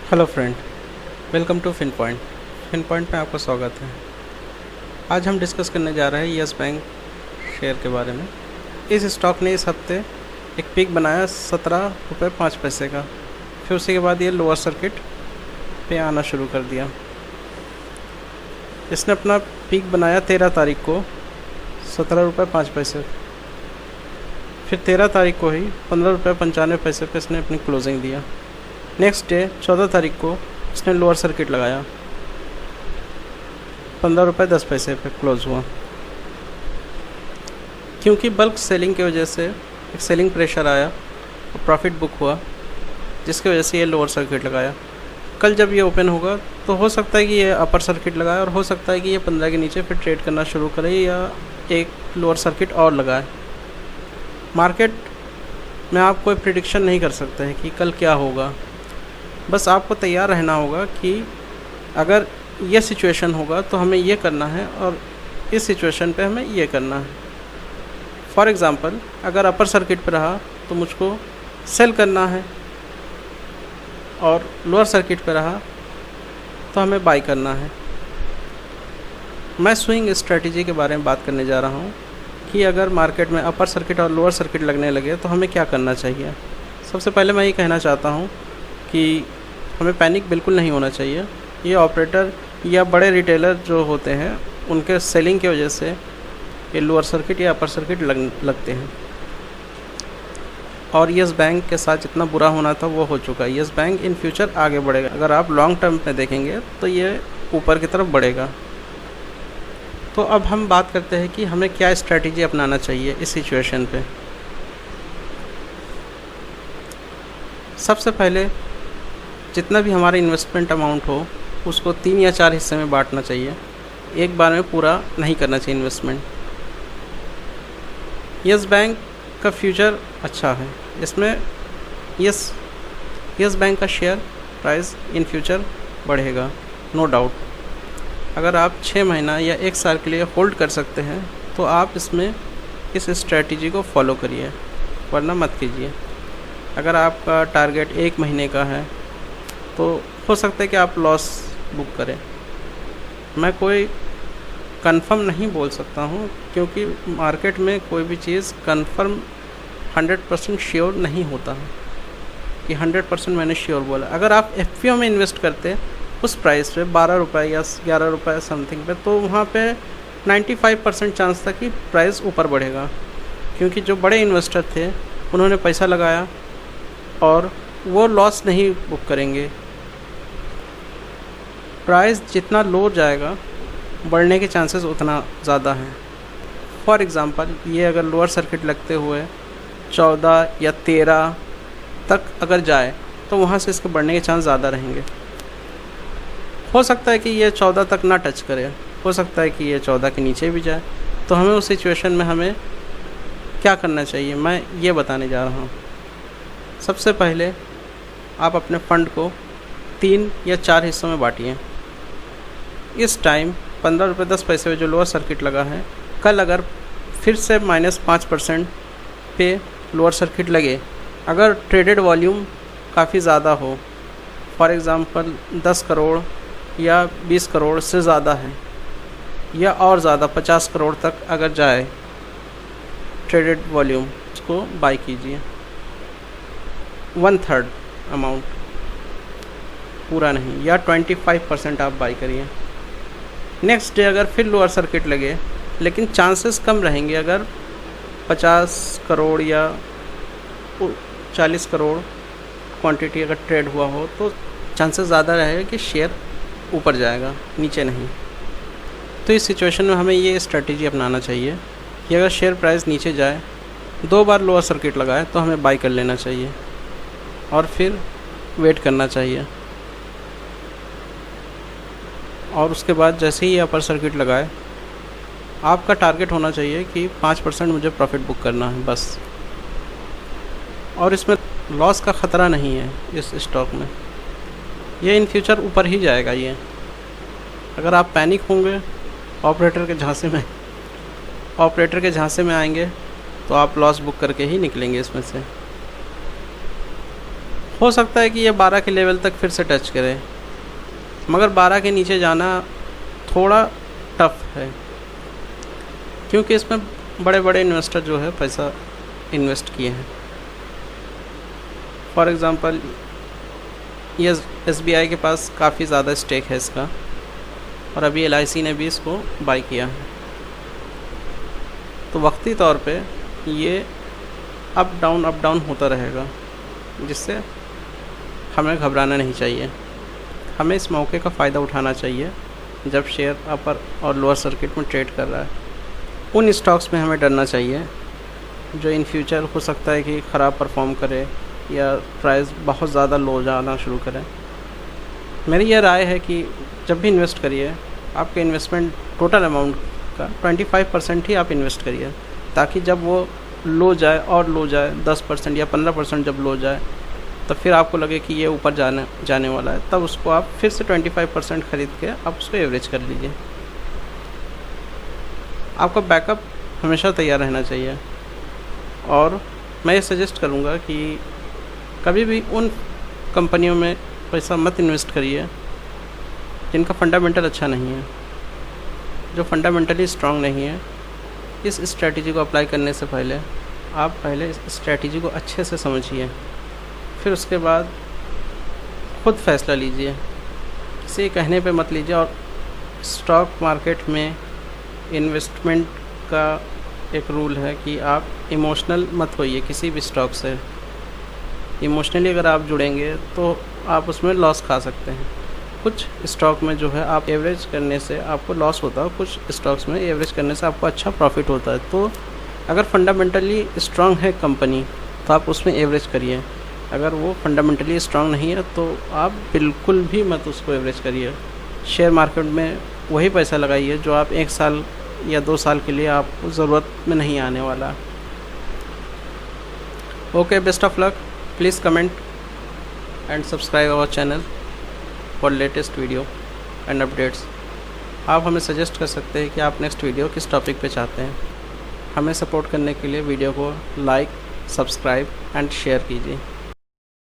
Hello friend, welcome to Fin Point. Fin Point में आपका स्वागत है। आज हम डिस्कस करने जा रहे हैं यस बैंक शेयर के बारे में। इस स्टॉक ने इस हफ्ते एक पीक बनाया 17 रुपये 5 पैसे का, फिर उसी के बाद ये लोअर सर्किट पे आना शुरू कर दिया। इसने अपना पीक बनाया 13 तारीख को 17 रुपये 5 पैसे, फिर 13 तारीख को ही 15 रुपये 95 पैसे पे इसने अपनी क्लोजिंग दिया। नेक्स्ट डे 14 तारीख को इसने लोअर सर्किट लगाया, 15 रुपये 10 पैसे पे क्लोज हुआ। क्योंकि बल्क सेलिंग की वजह से एक सेलिंग प्रेशर आया और प्रॉफिट बुक हुआ, जिसकी वजह से ये लोअर सर्किट लगाया। कल जब ये ओपन होगा तो हो सकता है कि ये अपर सर्किट लगाए और हो सकता है कि ये 15 के नीचे फिर ट्रेड करना शुरू करे या एक लोअर सर्किट और लगाए। मार्केट में आप कोई प्रिडिक्शन नहीं कर सकते हैं कि कल क्या होगा। बस आपको तैयार रहना होगा कि अगर ये सिचुएशन होगा तो हमें ये करना है और इस सिचुएशन पे हमें ये करना है। फॉर एग्ज़ाम्पल, अगर अपर सर्किट पे रहा तो मुझको सेल करना है और लोअर सर्किट पे रहा तो हमें बाई करना है। मैं स्विंग स्ट्रेटजी के बारे में बात करने जा रहा हूँ कि अगर मार्केट में अपर सर्किट और लोअर सर्किट लगने लगे तो हमें क्या करना चाहिए। सबसे पहले मैं ये कहना चाहता हूँ कि हमें पैनिक बिल्कुल नहीं होना चाहिए। ये ऑपरेटर या बड़े रिटेलर जो होते हैं उनके सेलिंग की वजह से ये लोअर सर्किट या अपर सर्किट लगते हैं। और यस बैंक के साथ जितना बुरा होना था वो हो चुका है। यस बैंक इन फ्यूचर आगे बढ़ेगा। अगर आप लॉन्ग टर्म में देखेंगे तो ये ऊपर की तरफ बढ़ेगा। तो अब हम बात करते हैं कि हमें क्या स्ट्रैटेजी अपनाना चाहिए इस सिचुएशन पे। सबसे पहले जितना भी हमारा इन्वेस्टमेंट अमाउंट हो उसको 3 या 4 हिस्से में बांटना चाहिए। एक बार में पूरा नहीं करना चाहिए इन्वेस्टमेंट। यस बैंक का फ्यूचर अच्छा है। इसमें यस बैंक का शेयर प्राइस इन फ्यूचर बढ़ेगा, नो डाउट। अगर आप 6 महीना या 1 साल के लिए होल्ड कर सकते हैं तो आप इसमें इस स्ट्रैटेजी को फॉलो करिए, वरना मत कीजिए। अगर आपका टारगेट 1 महीने का है तो हो सकता है कि आप लॉस बुक करें। मैं कोई कंफर्म नहीं बोल सकता हूँ क्योंकि मार्केट में कोई भी चीज़ कंफर्म 100% श्योर नहीं होता है कि 100% मैंने श्योर बोला। अगर आप एफपीओ में इन्वेस्ट करते उस प्राइस पे 12 रुपये या 11 रुपये समथिंग पे, तो वहाँ पे 95% चांस था कि प्राइस ऊपर बढ़ेगा, क्योंकि जो बड़े इन्वेस्टर थे उन्होंने पैसा लगाया और वो लॉस नहीं बुक करेंगे। प्राइस जितना लो जाएगा बढ़ने के चांसेस उतना ज़्यादा हैं। फॉर एग्ज़ाम्पल, ये अगर लोअर सर्किट लगते हुए 14 या 13 तक अगर जाए तो वहाँ से इसके बढ़ने के चांस ज़्यादा रहेंगे। हो सकता है कि ये 14 तक ना टच करे, हो सकता है कि ये 14 के नीचे भी जाए। तो हमें उस सिचुएशन में हमें क्या करना चाहिए, मैं ये बताने जा रहा हूँ। सबसे पहले आप अपने फ़ंड को 3 या 4 हिस्सों में बांटिए। इस टाइम 15 रुपये 10 पैसे में जो लोअर सर्किट लगा है, कल अगर फिर से -5% पे लोअर सर्किट लगे, अगर ट्रेडेड वॉल्यूम काफ़ी ज़्यादा हो, फॉर एग्ज़ाम्पल 10 करोड़ या 20 करोड़ से ज़्यादा है या और ज़्यादा 50 करोड़ तक अगर जाए ट्रेडेड वॉल्यूम, उसको बाई कीजिए। 1/3 अमाउंट, पूरा नहीं, या 25% आप बाई करिए। नेक्स्ट डे अगर फिर लोअर सर्किट लगे, लेकिन चांसेस कम रहेंगे, अगर 50 करोड़ या 40 करोड़ क्वांटिटी अगर ट्रेड हुआ हो तो चांसेस ज़्यादा रहेगा कि शेयर ऊपर जाएगा, नीचे नहीं। तो इस सिचुएशन में हमें ये स्ट्रेटजी अपनाना चाहिए कि अगर शेयर प्राइस नीचे जाए, 2 बार लोअर सर्किट लगाए तो हमें बाई कर लेना चाहिए और फिर वेट करना चाहिए। और उसके बाद जैसे ही अपर सर्किट लगाए, आपका टारगेट होना चाहिए कि 5% मुझे प्रॉफिट बुक करना है बस। और इसमें लॉस का ख़तरा नहीं है इस स्टॉक में। ये इन फ्यूचर ऊपर ही जाएगा। ये अगर आप पैनिक होंगे, ऑपरेटर के झांसे में आएंगे तो आप लॉस बुक करके ही निकलेंगे इसमें से। हो सकता है कि ये 12 के लेवल तक फिर से टच करे, मगर 12 के नीचे जाना थोड़ा टफ है, क्योंकि इसमें बड़े बड़े इन्वेस्टर जो है पैसा इन्वेस्ट किए हैं। फॉर एग्ज़ाम्पल ये SBI के पास काफ़ी ज़्यादा स्टेक है इसका, और अभी LIC ने भी इसको बाई किया है। तो वक्ती तौर पे ये अप डाउन होता रहेगा, जिससे हमें घबराना नहीं चाहिए। हमें इस मौके का फ़ायदा उठाना चाहिए जब शेयर अपर और लोअर सर्किट में ट्रेड कर रहा है। उन स्टॉक्स में हमें डरना चाहिए जो इन फ्यूचर हो सकता है कि ख़राब परफॉर्म करे या प्राइस बहुत ज़्यादा लो जाना शुरू करे। मेरी यह राय है कि जब भी इन्वेस्ट करिए, आपके इन्वेस्टमेंट टोटल अमाउंट का 25% ही आप इन्वेस्ट करिए, ताकि जब वो लो जाए और लो जाए 10% या 15% जब लो जाए, तब फिर आपको लगे कि ये ऊपर जाने वाला है, तब उसको आप फिर से 25% ख़रीद के आप उसको एवरेज कर लीजिए। आपका बैकअप हमेशा तैयार रहना चाहिए, और मैं ये सजेस्ट करूँगा कि कभी भी उन कंपनियों में पैसा मत इन्वेस्ट करिए जिनका फंडामेंटल अच्छा नहीं है, जो फंडामेंटली स्ट्रांग नहीं है। इस स्ट्रैटेजी को अप्लाई करने से पहले आप पहले इस स्ट्रैटेजी को अच्छे से समझिए, फिर उसके बाद खुद फैसला लीजिए, किसी के कहने पे मत लीजिए। और स्टॉक मार्केट में इन्वेस्टमेंट का एक रूल है कि आप इमोशनल मत होइए किसी भी स्टॉक से। इमोशनली अगर आप जुड़ेंगे तो आप उसमें लॉस खा सकते हैं। कुछ स्टॉक में जो है आप एवरेज करने से आपको लॉस होता है, कुछ स्टॉक्स में एवरेज करने से आपको अच्छा प्रॉफिट होता है। तो अगर फंडामेंटली स्ट्रांग है कंपनी तो आप उसमें एवरेज करिए, अगर वो फंडामेंटली स्ट्रांग नहीं है तो आप बिल्कुल भी मत उसको एवरेज करिए। शेयर मार्केट में वही पैसा लगाइए जो आप 1 साल या 2 साल के लिए आपको ज़रूरत में नहीं आने वाला। Okay, best of luck. Please comment and subscribe our channel for latest video and updates. आप हमें सजेस्ट कर सकते हैं कि आप नेक्स्ट वीडियो किस टॉपिक पे चाहते हैं। हमें सपोर्ट करने के लिए वीडियो को लाइक, सब्सक्राइब एंड शेयर कीजिए।